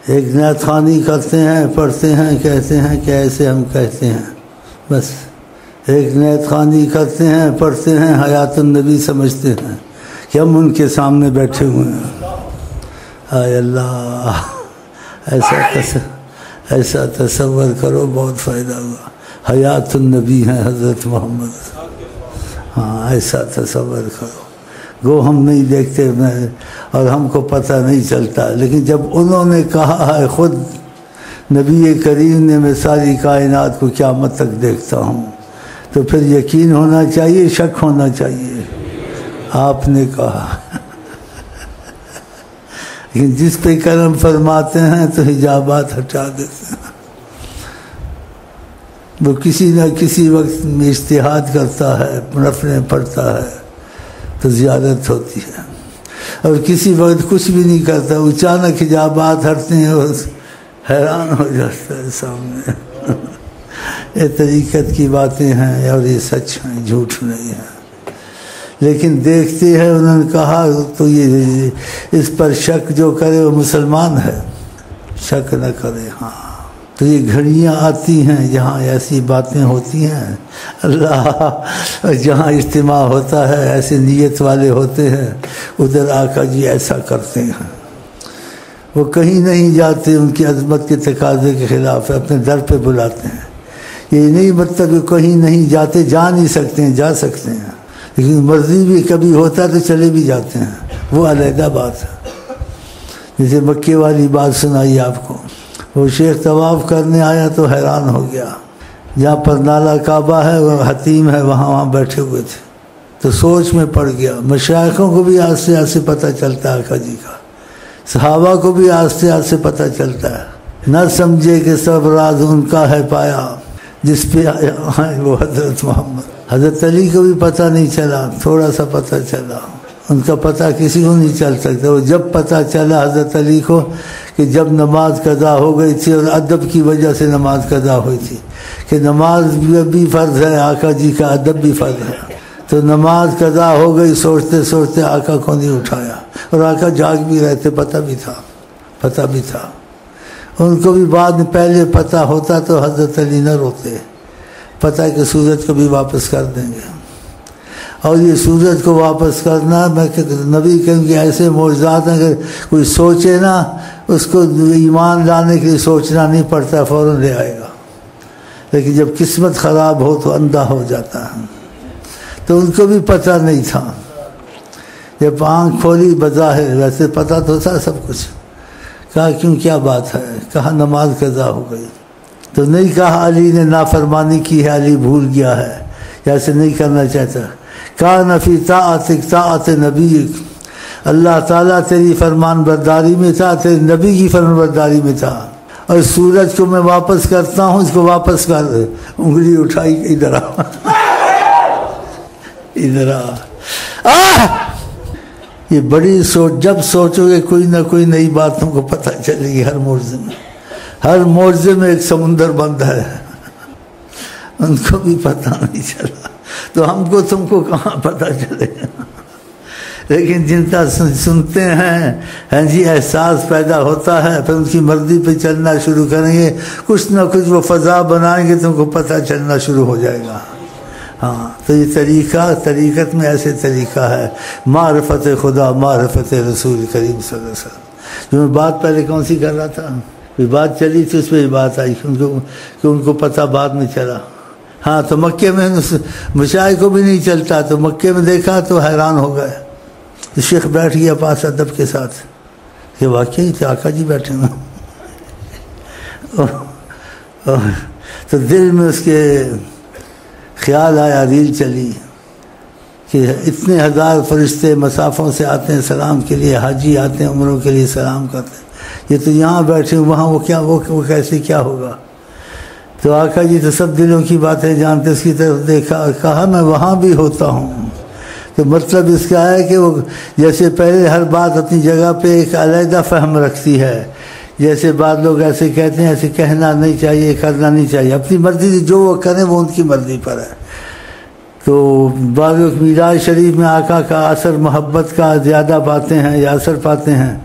ایک نعت خوانی کرتے ہیں، پڑھتے ہیں، کہتے ہیں کہ ایسے ہم کہتے ہیں، بس ایک نعت خوانی کرتے ہیں، پڑھتے ہیں، حیات النبی سمجھتے ہیں کہ ہم ان کے سامنے بیٹھے ہوئے ہیں۔ اے اللہ، ایسا تصور کرو، بہت فائدہ ہوا۔ حیات النبی ہیں حضرت محمد، ہاں ایسا تصور کرو۔ گو ہم نہیں دیکھتے اور ہم کو پتہ نہیں چلتا، لیکن جب انہوں نے کہا ہے خود نبی کریم نے، میں ساری کائنات کو قیامت تک دیکھتا ہوں، تو پھر یقین ہونا چاہیے، شک ہونا چاہیے۔ آپ نے کہا، لیکن جس پہ کرم فرماتے ہیں تو حجابات ہٹا دیتے ہیں۔ وہ کسی نہ کسی وقت میں اجتہاد کرتا ہے، نفلیں پڑھتا ہے تو زیادت ہوتی ہے، اور کسی وقت کچھ بھی نہیں کرتا، اچانک حجابات ہٹتے ہیں اور حیران ہو جاتا ہے سامنے۔ یہ طریقت کی باتیں ہیں اور یہ سچ ہیں، جھوٹ نہیں ہے، لیکن دیکھتے ہیں۔ انہوں نے کہا تو یہ اس پر شک جو کرے وہ مسلمان ہے، شک نہ کرے۔ ہاں، تو یہ گھڑیاں آتی ہیں جہاں ایسی باتیں ہوتی ہیں، اللہ جہاں اجتماع ہوتا ہے، ایسے نیت والے ہوتے ہیں، ادھر آقا جی ایسا کرتے ہیں۔ وہ کہیں نہیں جاتے، ان کی عظمت کے تقاضے کے خلاف اپنے در پہ بلاتے ہیں۔ یہ نہیں مطلب کہ کہیں نہیں جاتے، جا نہیں سکتے ہیں، جا سکتے ہیں، لیکن مرضی بھی کبھی ہوتا تو چلے بھی جاتے ہیں، وہ علیحدہ بات ہے۔ جیسے مکے والی بات سنائی آپ کو، وہ شیخ طواف کرنے آیا تو حیران ہو گیا، جہاں پر نالا کعبہ ہے وہ حتیم ہے، وہاں بیٹھے ہوئے تھے، تو سوچ میں پڑ گیا۔ مشائخوں کو بھی آہستہ آہستہ پتہ چلتا ہے آقا جی کا، صحابہ کو بھی آہستہ آہستہ پتہ چلتا ہے۔ نہ سمجھے کہ سب راز ان کا ہے پایا، جس پہ آیا ہے وہ حضرت محمد۔ حضرت علی کو بھی پتہ نہیں چلا، تھوڑا سا پتہ چلا، ان کا پتہ کسی کو نہیں چل سکتا۔ وہ جب پتہ چلا حضرت علی کو کہ جب نماز قضا ہو گئی تھی، اور ادب کی وجہ سے نماز قضا ہوئی تھی، کہ نماز بھی فرض ہے، آقا جی کا ادب بھی فرض ہے، تو نماز قضا ہو گئی، سوچتے سوچتے آقا کو نہیں اٹھایا، اور آقا جاگ بھی رہتے، پتہ بھی تھا ان کو بھی۔ بعد میں پہلے پتہ ہوتا تو حضرت علی نہ روتے، پتہ کہ سورج کو بھی واپس کر دیں گے، اور یہ سورج کو واپس کرنا، میں نبی کریم کے ایسے معجزات ہیں کہ کوئی سوچے نا، اس کو ایمان لانے کے لیے سوچنا نہیں پڑتا، فوراً لے آئے گا، لیکن جب قسمت خراب ہو تو اندھا ہو جاتا ہے۔ تو ان کو بھی پتہ نہیں تھا، جب آنکھ کھولی بظاہر، ویسے پتہ تو تھا سب کچھ۔ کہا کیوں، کیا بات ہے؟ کہا نماز قضا ہو گئی۔ تو نہیں کہا علی نے نافرمانی کی ہے، علی بھول گیا ہے، ایسے نہیں کرنا چاہتا۔ کان فی طاعتک طاعت نبیک، اللہ تعالیٰ تیری فرمان برداری میں تھا، تیرے نبی کی فرمان برداری میں تھا، اور سورج کو میں واپس کرتا ہوں، اس کو واپس کر۔ انگلی اٹھائی، ادھر آ۔ یہ بڑی سوچ، جب سوچو گے کوئی نہ کوئی نئی بات تم کو پتہ چلے گی۔ ہر معجزے میں ایک سمندر بند ہے، ان کو بھی پتہ نہیں چلا، تو ہم کو تم کو کہاں پتہ چلے گا؟ لیکن جن کا سنتے ہیں جی، احساس پیدا ہوتا ہے، پھر ان کی مرضی پہ چلنا شروع کریں گے، کچھ نہ کچھ وہ فضا بنائیں گے، تم کو پتہ چلنا شروع ہو جائے گا۔ ہاں، تو یہ طریقت میں ایسے طریقہ ہے، معرفت خدا، معرفت رسول کریم صلی اللہ علیہ وسلم۔ جو میں بات پہلے کون سی کر رہا تھا، کوئی بات چلی تھی، اس پہ بات آئی کہ ان کو پتہ بعد میں چلا۔ ہاں، تو مکے میں مشائخ کو بھی نہیں چلتا، تو مکے میں دیکھا تو حیران ہو گئے۔ شیخ بیٹھ گیا پاس ادب کے ساتھ، کہ واقعی تھے آقا جی بیٹھے ہوئے۔ تو دل میں اس کے خیال آیا، ریل چلی کہ اتنے ہزار فرشتے مسافوں سے آتے ہیں سلام کے لیے، حاجی آتے ہیں عمروں کے لیے سلام کرتے ہیں، یہ تو یہاں بیٹھے، وہاں وہ کیسے کیا ہوگا؟ تو آقا جی تو سب دلوں کی باتیں جانتے، اس کی طرف دیکھا اور کہا میں وہاں بھی ہوتا ہوں۔ تو مطلب اس کا ہے کہ وہ جیسے پہلے ہر بات اپنی جگہ پہ ایک علیحدہ فہم رکھتی ہے، جیسے بعض لوگ ایسے کہتے ہیں ایسے کہنا نہیں چاہیے، کرنا نہیں چاہیے، اپنی مرضی سے جو وہ کریں وہ ان کی مرضی پر ہے۔ تو بعض وقت میراث شریف میں آقا کا اثر محبت کا زیادہ پاتے ہیں یا اثر پاتے ہیں،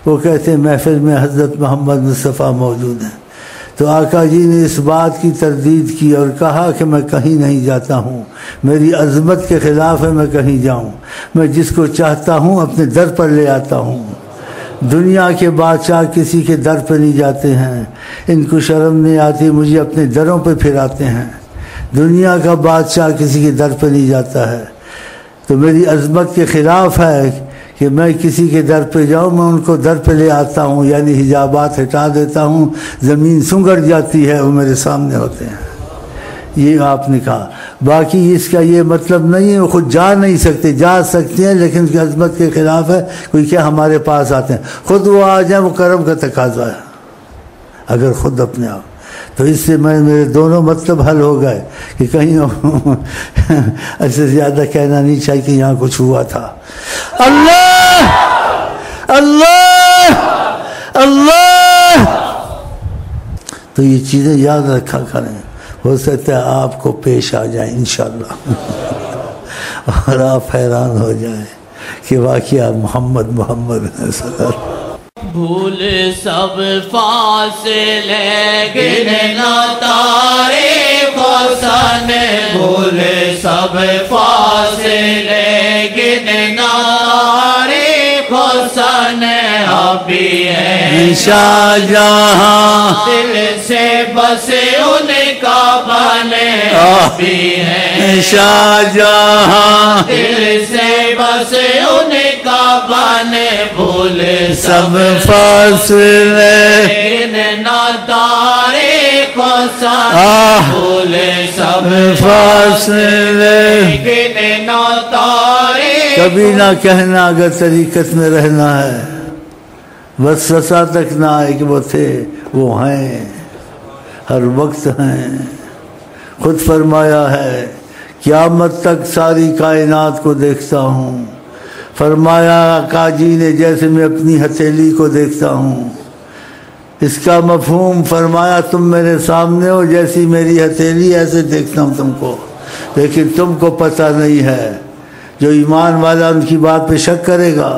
وہ کہتے ہیں محفل میں حضرت محمد مصطفیٰ موجود ہیں۔ تو آقا جی نے اس بات کی تردید کی اور کہا کہ میں کہیں نہیں جاتا ہوں، میری عظمت کے خلاف ہے میں کہیں جاؤں، میں جس کو چاہتا ہوں اپنے در پر لے آتا ہوں۔ دنیا کے بادشاہ کسی کے در پہ نہیں جاتے ہیں، ان کو شرم نہیں آتی، مجھے اپنے دروں پہ پھراتے ہیں۔ دنیا کا بادشاہ کسی کے در پہ نہیں جاتا ہے، تو میری عظمت کے خلاف ہے کہ میں کسی کے در پہ جاؤں، میں ان کو در پہ لے آتا ہوں، یعنی حجابات ہٹا دیتا ہوں، زمین سنگڑ جاتی ہے، وہ میرے سامنے ہوتے ہیں۔ یہ آپ نے کہا۔ باقی اس کا یہ مطلب نہیں ہے وہ خود جا نہیں سکتے، جا سکتے ہیں لیکن اس کی عظمت کے خلاف ہے، کوئی کیا ہمارے پاس آتے ہیں، خود وہ آ جائیں، وہ کرم کا تقاضا ہے اگر خود اپنے آپ۔ تو اس سے میرے دونوں مطلب حل ہو گئے کہ کہیں ایسے زیادہ کہنا نہیں چاہیے کہ یہاں کچھ ہوا تھا۔ اللہ اللہ اللہ، تو یہ چیزیں یاد رکھا کریں، ہو سکتا ہے آپ کو پیش آ جائیں انشاءاللہ اور آپ حیران ہو جائیں کہ واقعہ محمد محمد صلی اللہ علیہ وسلم۔ بھول سب فاصلے گننا تاریخ حسن، بھول سب فاصلے گننا تاریخ حسن، ابھی ہے شاہ جہاں دل سے بس ان کا بنے، ابھی ہے شاہ جہاں دل سے بس ان کا بنے، بھول سب فاصلے گننا تاریخ حسن، بھول سب فاصلے گننا تاریخ۔ کبھی نہ کہنا اگر طریقت میں رہنا ہے، وسوسہ تک نہ آئے کہ وہ تھے، وہ ہیں، ہر وقت ہیں۔ خود فرمایا ہے قیامت تک ساری کائنات کو دیکھتا ہوں، فرمایا آقا جی نے جیسے میں اپنی ہتھیلی کو دیکھتا ہوں۔ اس کا مفہوم فرمایا تم میرے سامنے ہو، جیسی میری ہتھیلی ایسے دیکھتا ہوں تم کو، لیکن تم کو پتہ نہیں ہے، جو ایمان والا ان کی بات پہ شک کرے گا